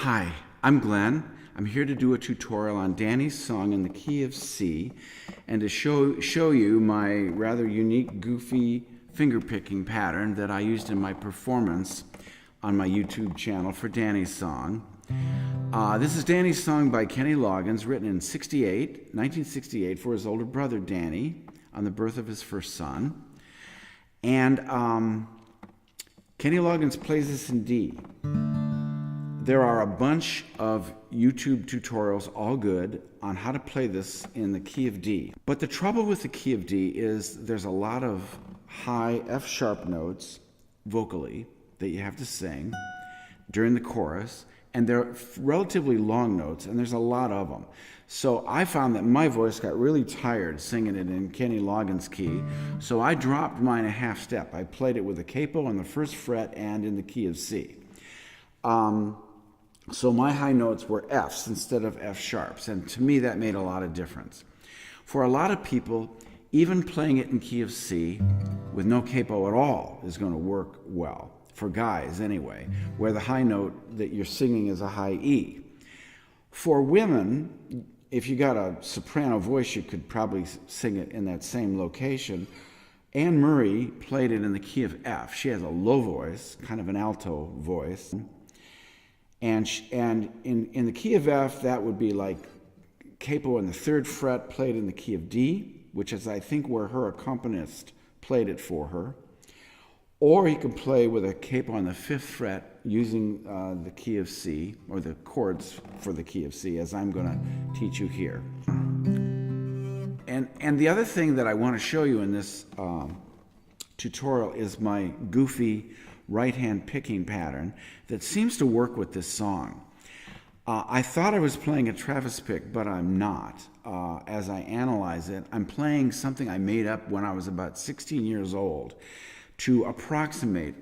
Hi, I'm Glenn. I'm here to do a tutorial on Danny's song in the key of C and to show you my rather unique, goofy finger-picking pattern that I used in my performance on my YouTube channel for Danny's song. This is Danny's song by Kenny Loggins, written in 1968 for his older brother Danny on the birth of his first son. And Kenny Loggins plays this in D. There are a bunch of YouTube tutorials, all good, on how to play this in the key of D. But the trouble with the key of D is there's a lot of high F-sharp notes vocally that you have to sing during the chorus, and they're relatively long notes, and there's a lot of them. So I found that my voice got really tired singing it in Kenny Loggins' key, so I dropped mine a half step. I played it with a capo on the first fret and in the key of C. So my high notes were Fs instead of F sharps, and to me that made a lot of difference. For a lot of people, even playing it in key of C with no capo at all is going to work well, for guys anyway, where the high note that you're singing is a high E. For women, if you got a soprano voice, you could probably sing it in that same location. Anne Murray played it in the key of F. She has a low voice, kind of an alto voice. And in the key of F, that would be like capo in the third fret played in the key of D, which is, I think, where her accompanist played it for her. Or you can play with a capo on the fifth fret using the key of C, or the chords for the key of C, as I'm going to teach you here. And the other thing that I want to show you in this tutorial is my goofy right-hand picking pattern that seems to work with this song. I thought I was playing a Travis pick, but I'm not. As I analyze it, I'm playing something I made up when I was about 16 years old to approximate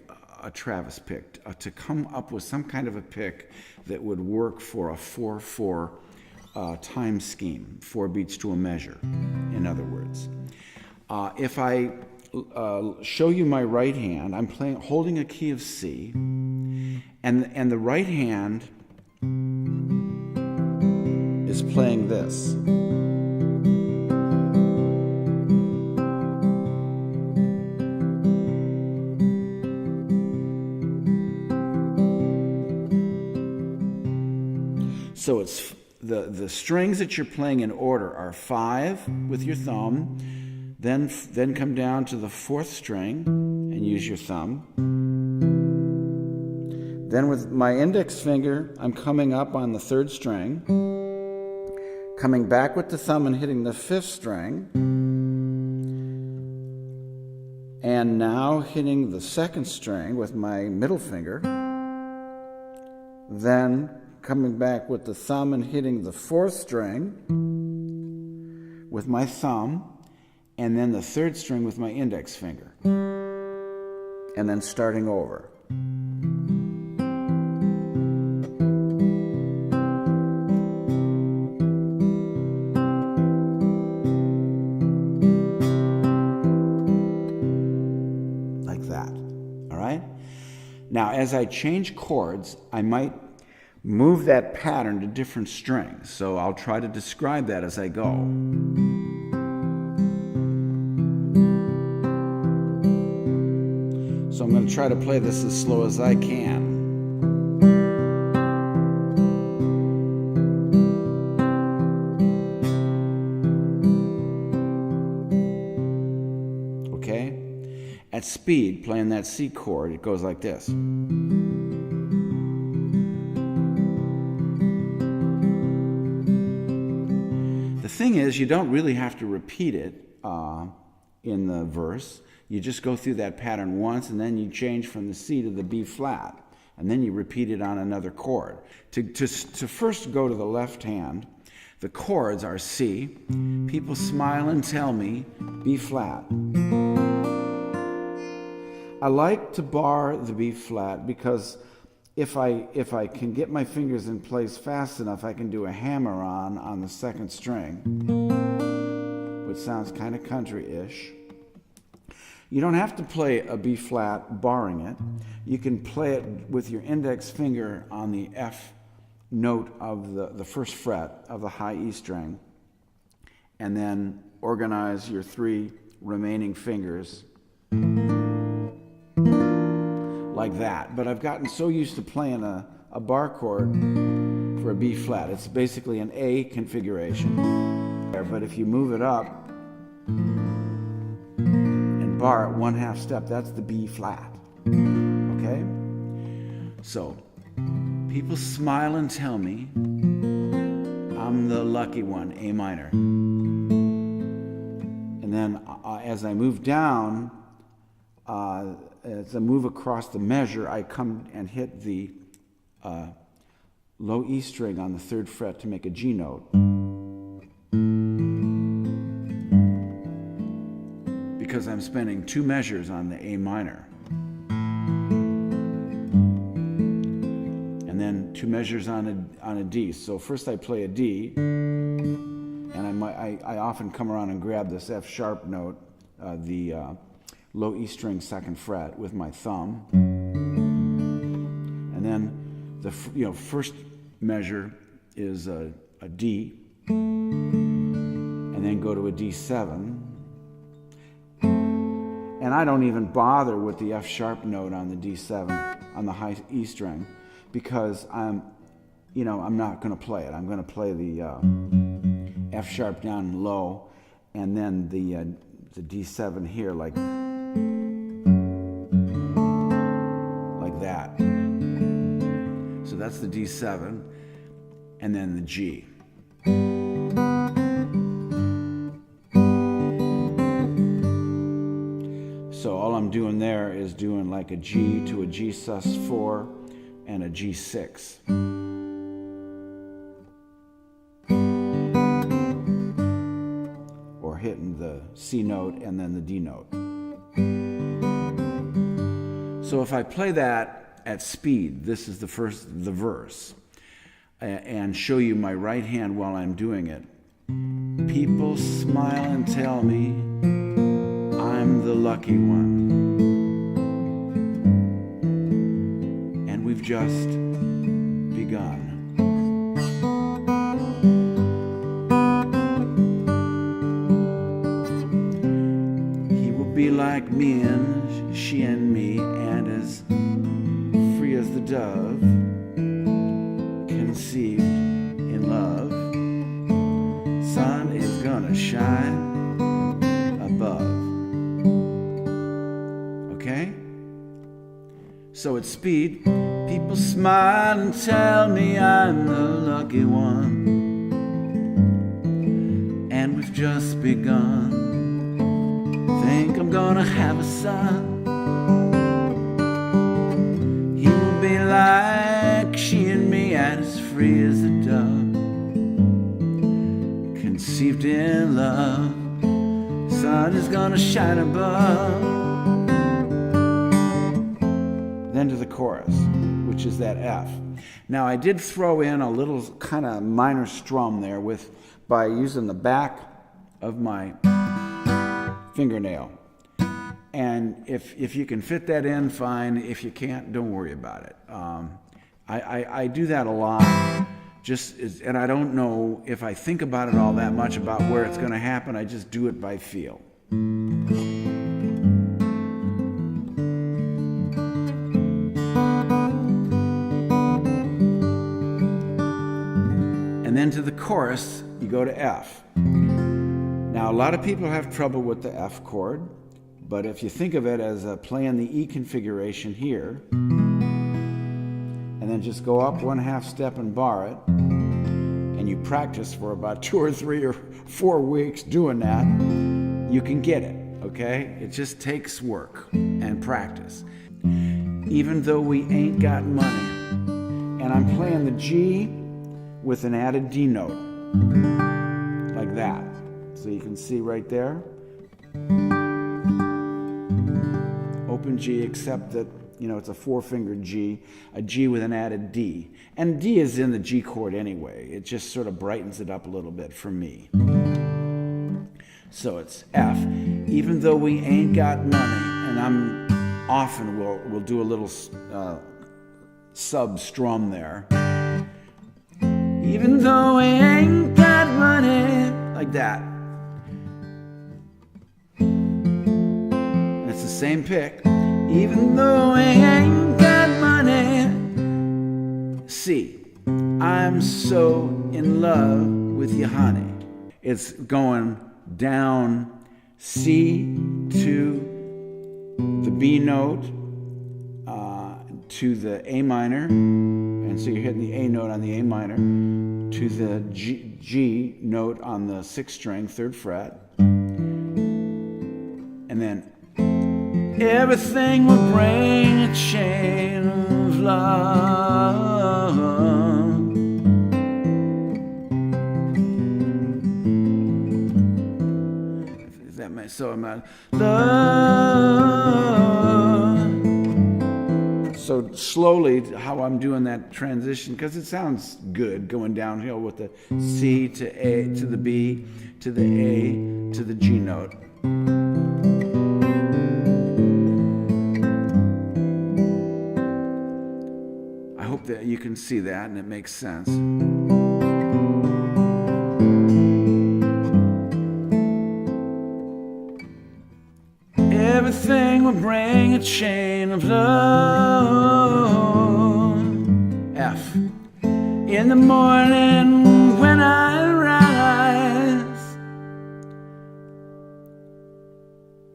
a Travis pick, to come up with some kind of a pick that would work for a 4/4 time scheme, 4 beats to a measure, in other words. If I show you my right hand, I'm holding a key of C, and the right hand is playing this. So it's the strings that you're playing in order are 5 with your thumb, then come down to the 4th string and use your thumb. Then with my index finger, I'm coming up on the 3rd string, coming back with the thumb and hitting the 5th string, and now hitting the 2nd string with my middle finger, then coming back with the thumb and hitting the 4th string with my thumb, and then the 3rd string with my index finger, and then starting over. Like that, all right? Now, as I change chords, I might move that pattern to different strings, so I'll try to describe that as I go. So I'm going to try to play this as slow as I can. Okay? At speed, playing that C chord, it goes like this. The thing is, you don't really have to repeat it in the verse. You just go through that pattern once, and then you change from the C to the B flat, and then you repeat it on another chord. To first go to the left hand, the chords are C, people smile and tell me, B flat. I like to bar the B flat because if I can get my fingers in place fast enough, I can do a hammer-on the 2nd string, which sounds kind of country-ish. You don't have to play a B flat barring it. You can play it with your index finger on the F note of the first fret of the high E string, and then organize your 3 remaining fingers like that. But I've gotten so used to playing a bar chord for a B flat. It's basically an A configuration. But if you move it up and bar it 1/2 step, that's the B flat. Okay? So, people smile and tell me I'm the lucky one, A minor. And then as I move down, as I move across the measure, I come and hit the low E string on the 3rd fret to make a G note. Because I'm spending 2 measures on the A minor. And then 2 measures on a D. So first I play a D, and I often come around and grab this F sharp note, the low E string 2nd fret with my thumb. And then the first measure is a D, and then go to a D7. And I don't even bother with the F sharp note on the D7 on the high E string, because I'm not going to play it. I'm going to play the F sharp down low, and then the D7 here like that. So that's the D7, and then the G. So all I'm doing there is doing like a G to a G sus4 and a G6. Or hitting the C note and then the D note. So if I play that at speed, this is the verse, and show you my right hand while I'm doing it. People smile and tell me I'm the lucky one, and we've just begun. He will be like me and she and me, and as free as the dove, conceived in love. Sun is gonna shine above. Okay? So at speed, people smile and tell me I'm the lucky one, and we've just begun. Think I'm gonna have a son. He will be like she and me, and as free as a dove, conceived in love. Sun is gonna shine above. Then to the chorus, which is that F. Now I did throw in a little kind of minor strum there by using the back of my fingernail. And if you can fit that in, fine. If you can't, don't worry about it. I do that a lot, and I don't know if I think about it all that much about where it's going to happen. I just do it by feel. And then to the chorus, you go to F. Now, a lot of people have trouble with the F chord, but if you think of it as playing the E configuration here, and then just go up 1/2 step and bar it, and you practice for about 2 or 3 or 4 weeks doing that, you can get it, okay? It just takes work and practice. Even though we ain't got money. And I'm playing the G with an added D note, like that. So you can see right there. Open G, except that, it's a 4-fingered G, a G with an added D. And D is in the G chord anyway. It just sort of brightens it up a little bit for me. So it's F. Even though we ain't got money, and I'm often will do a little sub strum there. even though I ain't got money, like that. And it's the same pick. Even though I ain't got money. C, I'm so in love with you, honey. It's going down C to the B note, to the A minor, and so you're hitting the A note on the A minor, to the G note on the 6th string, 3rd fret, and then everything will bring a chain of love. Is that my so I'm love? So slowly, how I'm doing that transition, because it sounds good going downhill with the C to A to the B to the A to the G note. I hope that you can see that and it makes sense. Everything will bring a chain of love. F. In the morning when I rise.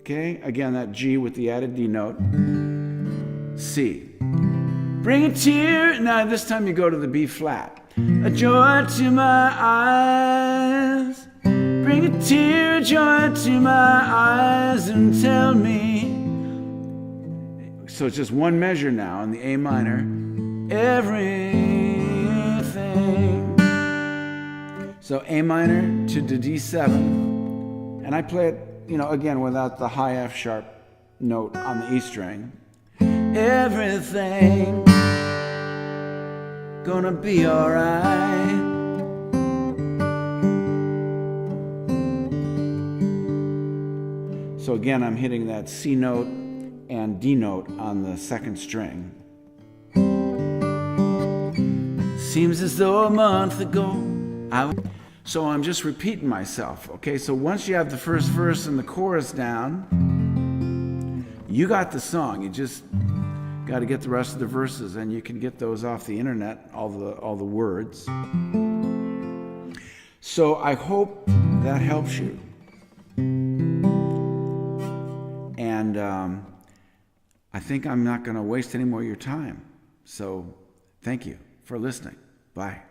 Okay, again that G with the added D note. C. Bring a tear. Now this time you go to the B flat. A joy to my eyes. Bring a tear, joy to my eyes and tell me. So it's just one measure now in the A minor. Everything. So A minor to the D7. And I play it, again without the high F sharp note on the E string. Everything gonna be alright. So again, I'm hitting that C note and D note on the 2nd string. Seems as though a month ago So I'm just repeating myself, okay? So once you have the first verse and the chorus down, you got the song. You just got to get the rest of the verses, and you can get those off the internet, all the words. So I hope that helps you. And I think I'm not going to waste any more of your time. So thank you for listening. Bye.